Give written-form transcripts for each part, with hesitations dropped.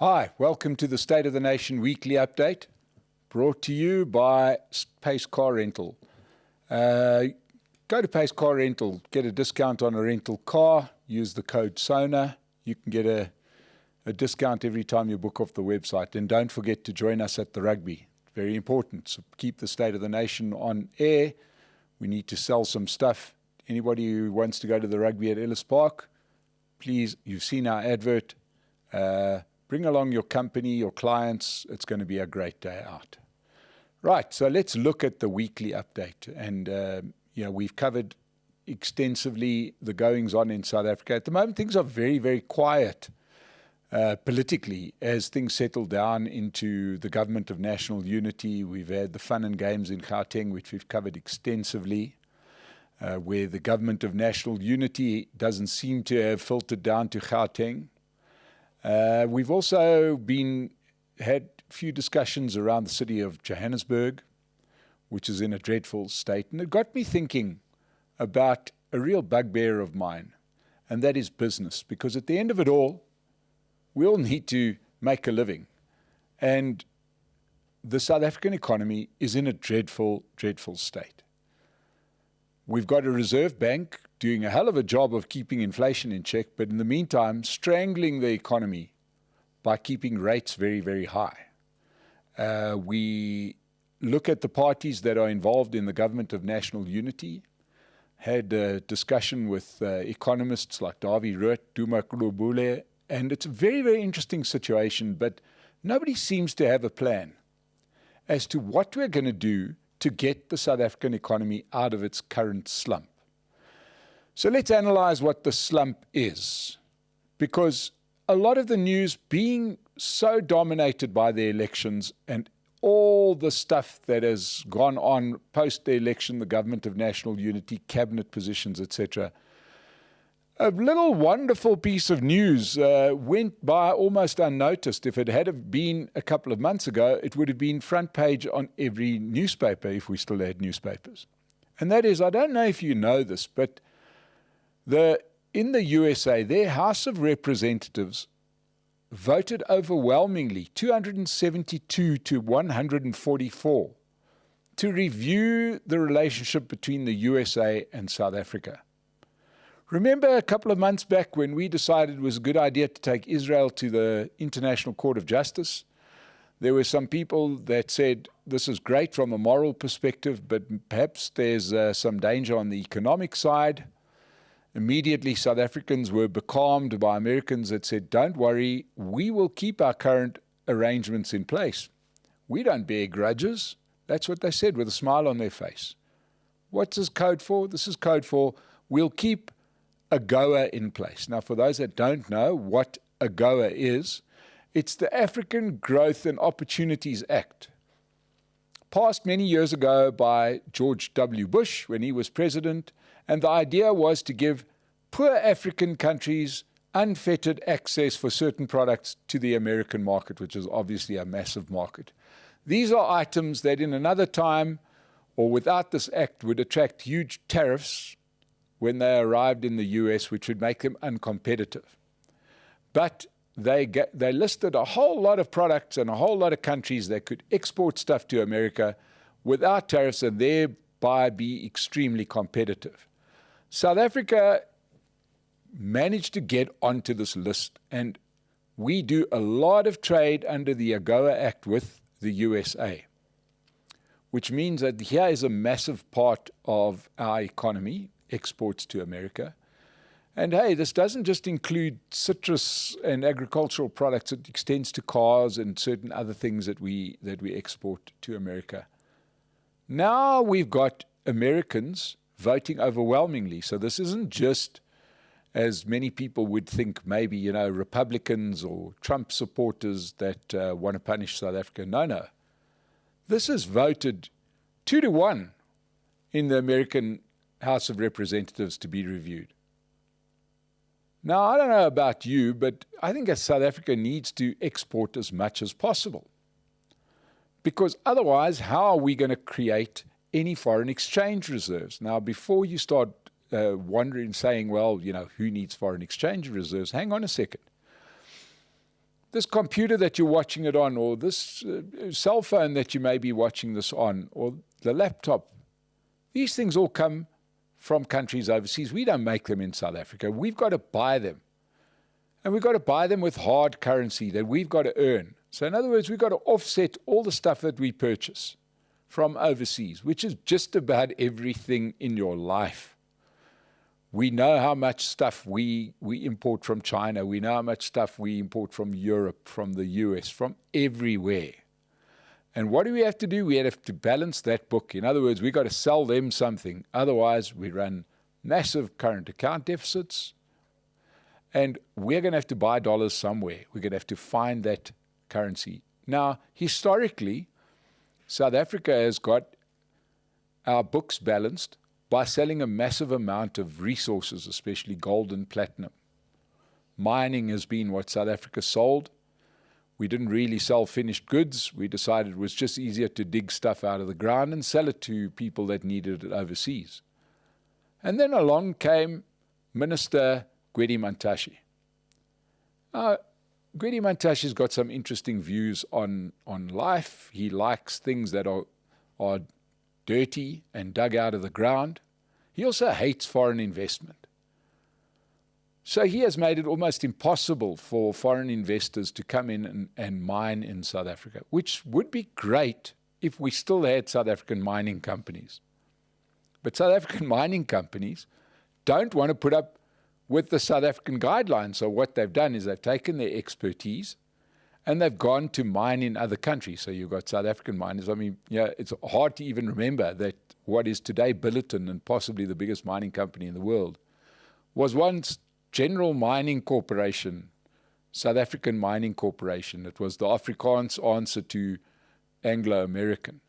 Hi, welcome to the State of the Nation Weekly Update, brought to you by Pace Car Rental. Go to Pace Car Rental, get a discount on a rental car, use the code SONA. You can get a discount every time you book off the website. And don't forget to join us at the rugby. Very important. So keep the State of the Nation on air. We need to sell some stuff. Anybody who wants to go to the rugby at Ellis Park, please, you've seen our advert. Bring along your company, your clients. It's going to be a great day out. Right, so let's look at the weekly update. And, we've covered extensively the goings-on in South Africa. At the moment, things are very, very quiet politically as things settle down into the government of national unity. We've had the fun and games in Gauteng, which we've covered extensively, where the government of national unity doesn't seem to have filtered down to Gauteng. We've also had a few discussions around the city of Johannesburg, which is in a dreadful state. And it got me thinking about a real bugbear of mine, and that is business. Because at the end of it all, we all need to make a living. And the South African economy is in a dreadful, dreadful state. We've got a Reserve Bank doing a hell of a job of keeping inflation in check, but in the meantime, strangling the economy by keeping rates very, very high. We look at the parties that are involved in the government of national unity, had a discussion with economists like Dawie Rood, Duma Kulubule, and it's a very, very interesting situation, but nobody seems to have a plan as to what we're going to do to get the South African economy out of its current slump. So let's analyze what the slump is, because a lot of the news being so dominated by the elections and all the stuff that has gone on post the election, the government of national unity, cabinet positions, etc., a little wonderful piece of news went by almost unnoticed. If it had been a couple of months ago, it would have been front page on every newspaper if we still had newspapers. And that is, I don't know if you know this, but in the USA, their House of Representatives voted overwhelmingly, 272 to 144, to review the relationship between the USA and South Africa. Remember a couple of months back when we decided it was a good idea to take Israel to the International Court of Justice? There were some people that said this is great from a moral perspective, but perhaps there's some danger on the economic side. Immediately, South Africans were becalmed by Americans that said, don't worry, we will keep our current arrangements in place. We don't bear grudges. That's what they said with a smile on their face. What's this code for? This is code for we'll keep AGOA in place. Now, for those that don't know what AGOA is, it's the African Growth and Opportunities Act, passed many years ago by George W. Bush when he was president, and the idea was to give poor African countries unfettered access for certain products to the American market, which is obviously a massive market. These are items that in another time or without this act would attract huge tariffs when they arrived in the US, which would make them uncompetitive. But they listed a whole lot of products and a whole lot of countries that could export stuff to America without tariffs and thereby be extremely competitive. South Africa managed to get onto this list, and we do a lot of trade under the AGOA Act with the USA, which means that here is a massive part of our economy, exports to America. And hey, this doesn't just include citrus and agricultural products, it extends to cars and certain other things that we export to America. Now we've got Americans voting overwhelmingly. So this isn't just, as many people would think, maybe, Republicans or Trump supporters that want to punish South Africa. No. This is voted 2-1 in the American House of Representatives to be reviewed. Now, I don't know about you, but I think that South Africa needs to export as much as possible. Because otherwise, how are we going to create any foreign exchange reserves? Now, before you start wondering, saying, well, who needs foreign exchange reserves? Hang on a second. this computer that you're watching it on, or this cell phone that you may be watching this on, or the laptop, these things all come from countries overseas. We don't make them in South Africa. We've got to buy them. And we've got to buy them with hard currency that we've got to earn. So in other words, we've got to offset all the stuff that we purchase from overseas, which is just about everything in your life. We know how much stuff we import from China. We know how much stuff we import from Europe, from the US, from everywhere. And what do we have to do? We have to balance that book. In other words, we've got to sell them something. Otherwise, we run massive current account deficits. And we're going to have to buy dollars somewhere. We're going to have to find that currency. Now, historically, South Africa has got our books balanced by selling a massive amount of resources, especially gold and platinum. Mining has been what South Africa sold. We didn't really sell finished goods. We decided it was just easier to dig stuff out of the ground and sell it to people that needed it overseas. And then along came Minister Gwedi Mantashe. Gwedi Mantashe's got some interesting views on life. He likes things that are dirty and dug out of the ground. He also hates foreign investment. So he has made it almost impossible for foreign investors to come in and mine in South Africa, which would be great if we still had South African mining companies. But South African mining companies don't want to put up with the South African guidelines. So what they've done is they've taken their expertise and they've gone to mine in other countries. So you've got South African miners. I mean, yeah, it's hard to even remember that what is today Billiton, and possibly the biggest mining company in the world, was once General Mining Corporation, South African Mining Corporation. It was the Afrikaans answer to Anglo-American.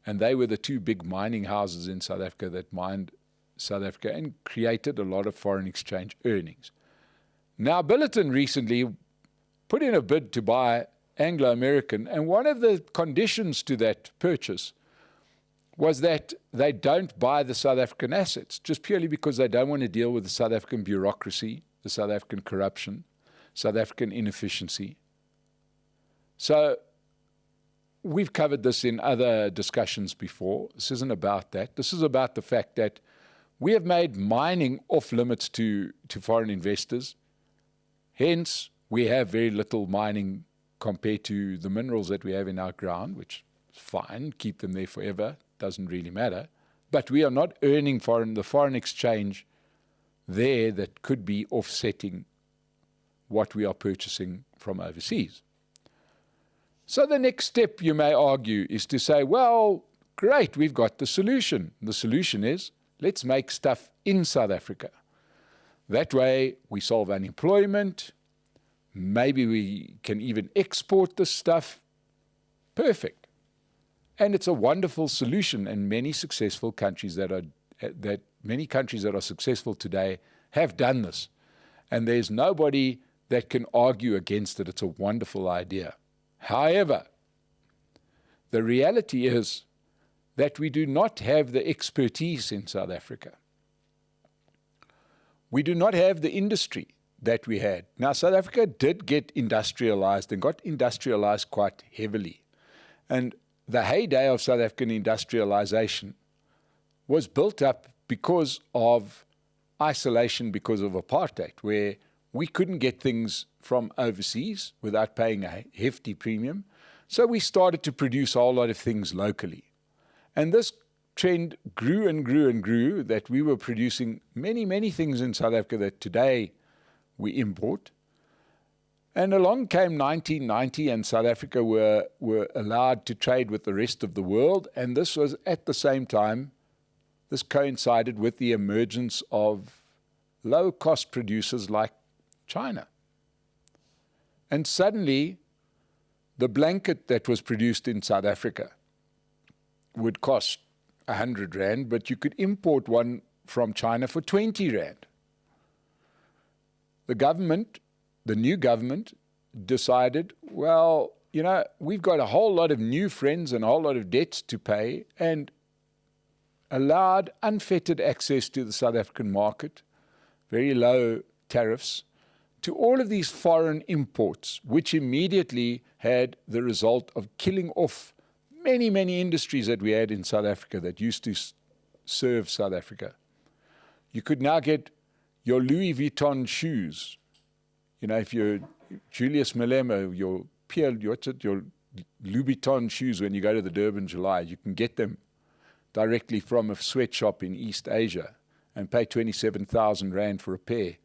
And they were the two big mining houses in South Africa that mined South Africa and created a lot of foreign exchange earnings. Now, Billiton recently put in a bid to buy Anglo-American, and one of the conditions to that purchase was that they don't buy the South African assets, just purely because they don't want to deal with the South African bureaucracy, the South African corruption, South African inefficiency. So we've covered this in other discussions before. This isn't about that. This is about the fact that we have made mining off limits to foreign investors. Hence, we have very little mining compared to the minerals that we have in our ground, which is fine, keep them there forever, doesn't really matter. But we are not earning the foreign exchange there that could be offsetting what we are purchasing from overseas. So the next step, you may argue, is to say, well, great, we've got the solution. The solution is, let's make stuff in South Africa. That way, we solve unemployment. Maybe we can even export this stuff. Perfect. And it's a wonderful solution, and many successful countries many countries that are successful today have done this. And there's nobody that can argue against it. It's a wonderful idea. However, the reality is that we do not have the expertise in South Africa. We do not have the industry that we had. Now, South Africa did get industrialized and got industrialized quite heavily. And the heyday of South African industrialization was built up because of isolation, because of apartheid, where we couldn't get things from overseas without paying a hefty premium. So we started to produce a whole lot of things locally. And this trend grew and grew and grew, that we were producing many, many things in South Africa that today we import. And along came 1990, and South Africa were allowed to trade with the rest of the world. And this was at the same time, this coincided with the emergence of low-cost producers like China. And suddenly, the blanket that was produced in South Africa would cost 100 Rand, but you could import one from China for 20 Rand. The new government decided, well, you know, we've got a whole lot of new friends and a whole lot of debts to pay, and allowed unfettered access to the South African market, very low tariffs, to all of these foreign imports, which immediately had the result of killing off many, many industries that we had in South Africa that used to serve South Africa. You could now get your Louis Vuitton shoes. You know, if you're Julius Malema, your Louis Vuitton shoes, when you go to the Durban July, you can get them directly from a sweatshop in East Asia and pay 27,000 Rand for a pair.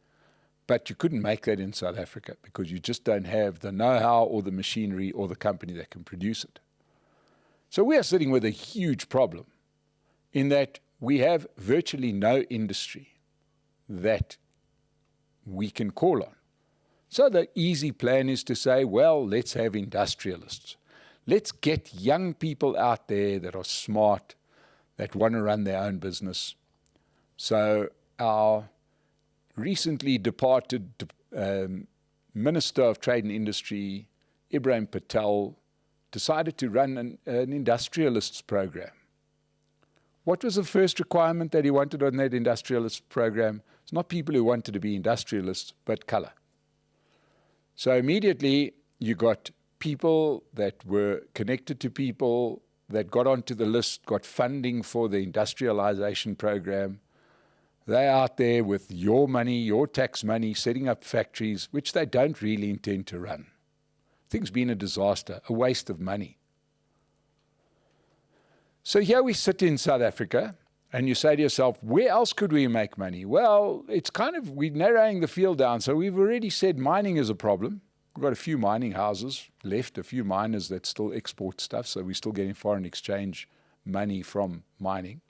But you couldn't make that in South Africa because you just don't have the know-how or the machinery or the company that can produce it. So we are sitting with a huge problem in that we have virtually no industry that we can call on. So the easy plan is to say, well, let's have industrialists. Let's get young people out there that are smart, that want to run their own business. So our recently departed Minister of Trade and Industry, Ibrahim Patel, decided to run an industrialists program. What was the first requirement that he wanted on that industrialists program? It's not people who wanted to be industrialists, but color. So immediately you got people that were connected to people that got onto the list, got funding for the industrialization program. They're out there with your money, your tax money, setting up factories, which they don't really intend to run. Thing's been a disaster, a waste of money. So here we sit in South Africa, and you say to yourself, where else could we make money? Well, it's kind of, we're narrowing the field down. So we've already said mining is a problem. We've got a few mining houses left, a few miners that still export stuff, so we're still getting foreign exchange money from mining.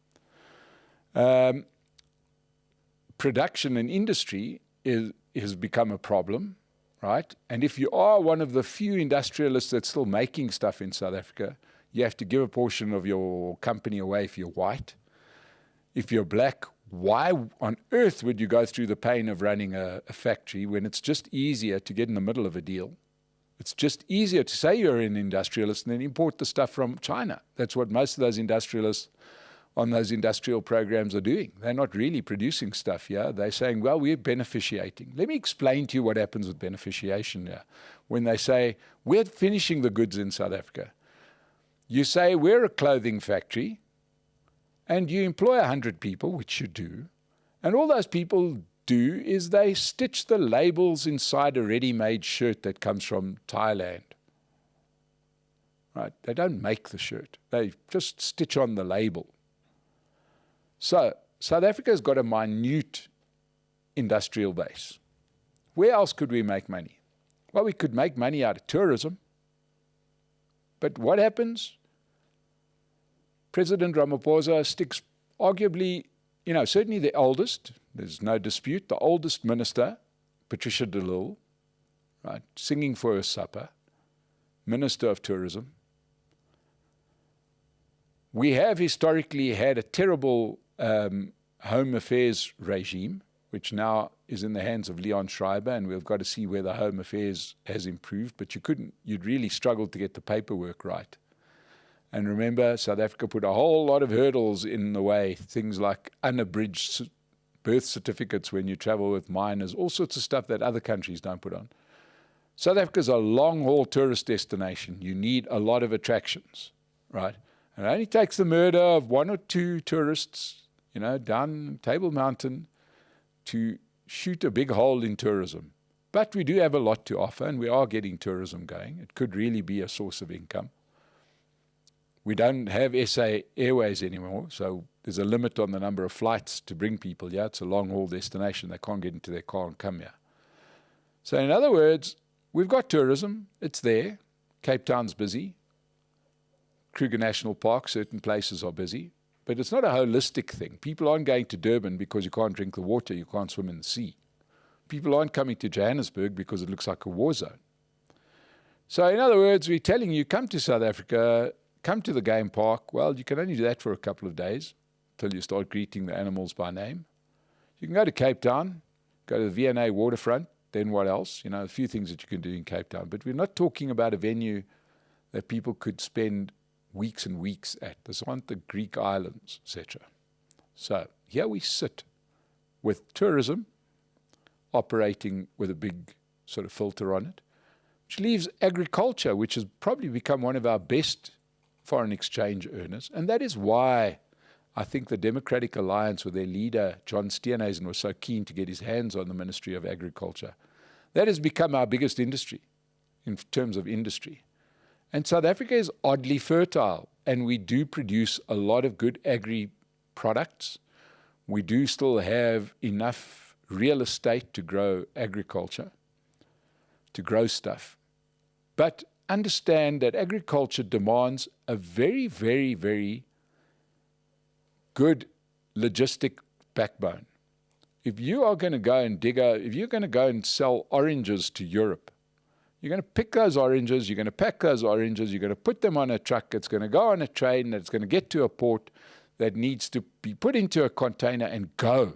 Production and industry has become a problem, right? And if you are one of the few industrialists that's still making stuff in South Africa, you have to give a portion of your company away if you're white. If you're black, why on earth would you go through the pain of running a factory when it's just easier to get in the middle of a deal? It's just easier to say you're an industrialist and then import the stuff from China. That's what most of those industrialists on those industrial programs are doing. They're not really producing stuff here. They're saying, well, we're beneficiating. Let me explain to you what happens with beneficiation here. When they say, we're finishing the goods in South Africa. You say, we're a clothing factory, and you employ 100 people, which you do, and all those people do is they stitch the labels inside a ready-made shirt that comes from Thailand. Right? They don't make the shirt. They just stitch on the label. So South Africa's got a minute industrial base. Where else could we make money? Well, we could make money out of tourism. But what happens? President Ramaphosa sticks arguably, certainly the oldest, there's no dispute, the oldest minister, Patricia de Lille, right, singing for her supper, Minister of Tourism. We have historically had a terrible Home Affairs regime, which now is in the hands of Leon Schreiber, and we've got to see whether Home Affairs has improved, but you'd really struggle to get the paperwork right. And remember, South Africa put a whole lot of hurdles in the way, things like unabridged birth certificates when you travel with minors, all sorts of stuff that other countries don't put on. South Africa's a long-haul tourist destination. You need a lot of attractions, right? And it only takes the murder of one or two tourists, down Table Mountain to shoot a big hole in tourism. But we do have a lot to offer, and we are getting tourism going. It could really be a source of income. We don't have SA Airways anymore, so there's a limit on the number of flights to bring people here. It's a long-haul destination. They can't get into their car and come here. So in other words, we've got tourism. It's there. Cape Town's busy. Kruger National Park, certain places are busy. But it's not a holistic thing. People aren't going to Durban because you can't drink the water, you can't swim in the sea. People aren't coming to Johannesburg because it looks like a war zone. So in other words, we're telling you, come to South Africa, come to the game park. Well, you can only do that for a couple of days till you start greeting the animals by name. You can go to Cape Town, go to the V&A waterfront, then what else? A few things that you can do in Cape Town. But we're not talking about a venue that people could spend weeks and weeks at. This one, the Greek islands, etc. So here we sit with tourism operating with a big sort of filter on it, which leaves agriculture, which has probably become one of our best foreign exchange earners. And that is why I think the Democratic Alliance with their leader, John Steenhuisen, was so keen to get his hands on the Ministry of Agriculture. That has become our biggest industry in terms of industry. And South Africa is oddly fertile, and we do produce a lot of good agri products. We do still have enough real estate to grow agriculture, to grow stuff. But understand that agriculture demands a very, very, very good logistic backbone. If you are going to go and if you're going to go and sell oranges to Europe, you're going to pick those oranges, you're going to pack those oranges, you're going to put them on a truck, it's going to go on a train, it's going to get to a port that needs to be put into a container and go.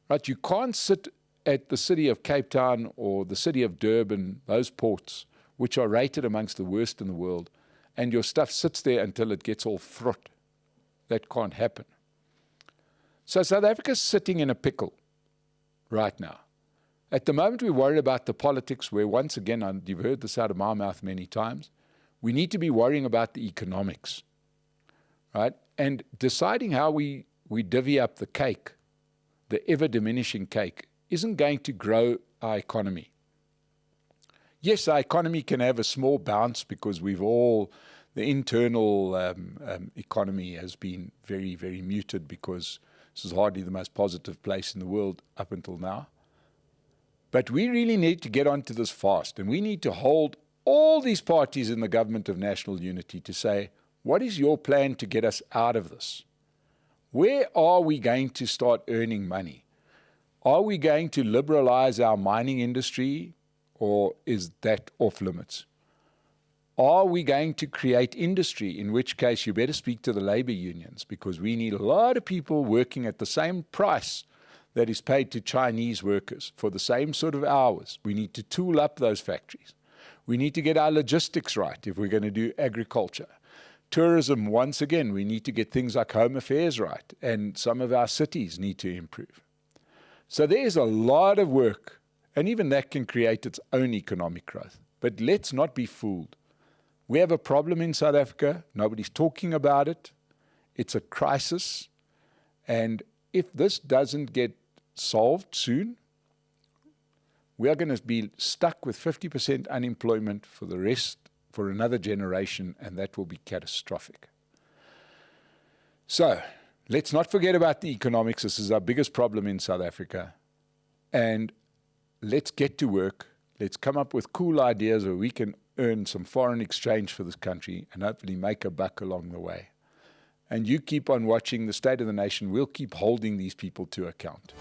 Right? You can't sit at the city of Cape Town or the city of Durban, those ports, which are rated amongst the worst in the world, and your stuff sits there until it gets all fraught. That can't happen. So South Africa's sitting in a pickle right now. At the moment, we're worried about the politics where, once again, and you've heard this out of my mouth many times, we need to be worrying about the economics, right? And deciding how we divvy up the cake, the ever-diminishing cake, isn't going to grow our economy. Yes, our economy can have a small bounce because the internal economy has been very, very muted because this is hardly the most positive place in the world up until now. But we really need to get onto this fast, and we need to hold all these parties in the government of national unity to say, what is your plan to get us out of this? Where are we going to start earning money? Are we going to liberalize our mining industry, or is that off limits? Are we going to create industry, in which case you better speak to the labor unions, because we need a lot of people working at the same price that is paid to Chinese workers for the same sort of hours. We need to tool up those factories. We need to get our logistics right if we're going to do agriculture. Tourism, once again, we need to get things like home affairs right, and some of our cities need to improve. So there's a lot of work, and even that can create its own economic growth. But let's not be fooled. We have a problem in South Africa. Nobody's talking about it. It's a crisis. And if this doesn't get solved soon, we are going to be stuck with 50% unemployment for another generation, and that will be catastrophic. So let's not forget about the economics. This is our biggest problem in South Africa. And let's get to work. Let's come up with cool ideas where we can earn some foreign exchange for this country and hopefully make a buck along the way. And you keep on watching The State of the Nation. We'll keep holding these people to account.